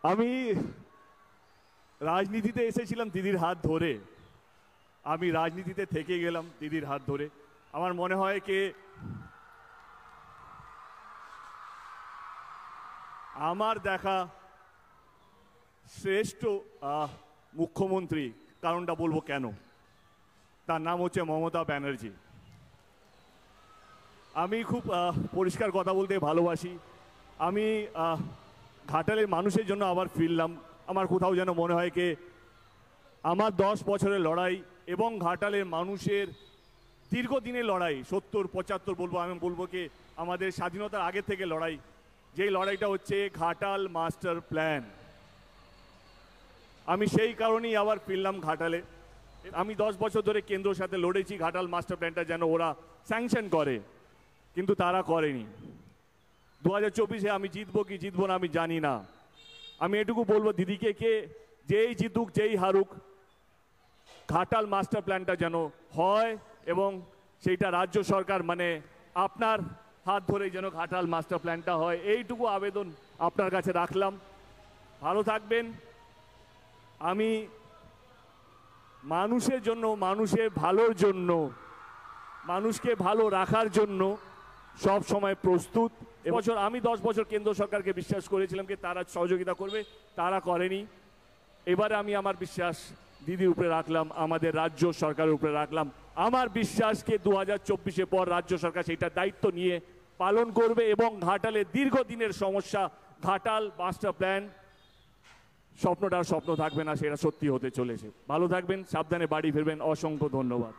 আমি রাজনীতিতে এসেছিলাম দিদির হাত ধরে, আমি রাজনীতিতে থেকে গেলাম দিদির হাত ধরে। আমার মনে হয় কি আমার দেখা শ্রেষ্ঠ মুখ্যমন্ত্রী, কারণটা বলবো কেন, তার নাম হচ্ছে মমতা ব্যানার্জি। আমি খুব পরিষ্কার কথা বলতে ভালোবাসি। আমি ঘাটালের মানুষের জন্য আবার ফিরলাম। আমার কোথাও যেন মনে হয় কি আমার 10 বছরের লড়াই এবং ঘাটালের মানুষের দীর্ঘদিনের লড়াই, 70-75 বলবো, আমি বলবো কি আমাদের স্বাধীনতার আগে থেকে লড়াই, যেই লড়াইটা হচ্ছে ঘাটাল মাস্টার প্ল্যান। আমি সেই কারণেই আবার ফিরলাম ঘাটালে। আমি 10 বছর ধরে কেন্দ্রের সাথে লড়েছি ঘাটাল মাস্টার প্ল্যানটা যেন ওরা স্যাংশন করে, কিন্তু তারা করেনি। 2024-এ আমি জিতবো কি জিতবো না আমি জানি না। আমি এটুকু বলবো দিদিকে কে যেই জিতুক যেই হারুক, ঘাটাল মাস্টার প্ল্যানটা যেন হয় এবং সেইটা রাজ্য সরকার মানে আপনার হাত ধরেই যেন ঘাটাল মাস্টার প্ল্যানটা হয়, এইটুকু আবেদন আপনার কাছে রাখলাম। ভালো থাকবেন। আমি মানুষের জন্য, মানুষের ভালোর জন্য, মানুষকে ভালো রাখার জন্য সব সময় প্রস্তুত। এবছর আমি 10 বছর কেন্দ্র সরকারকে বিশ্বাস করেছিলাম যে তারা সহযোগিতা করবে, তারা করেনি। এবারে আমি আমার বিশ্বাস দিদির উপরে রাখলাম, আমাদের রাজ্য সরকারের উপরে রাখলাম। আমার বিশ্বাসকে 2024-এ পর রাজ্য সরকার সেইটা দায়িত্ব নিয়ে পালন করবে এবং ঘাটালের দীর্ঘদিনের সমস্যা ঘাটাল মাস্টার প্ল্যান স্বপ্নটা স্বপ্ন থাকবে না, সেটা সত্যি হতে চলেছে। ভালো থাকবেন, সাবধানে বাড়ি ফিরবেন। অসংখ্য ধন্যবাদ।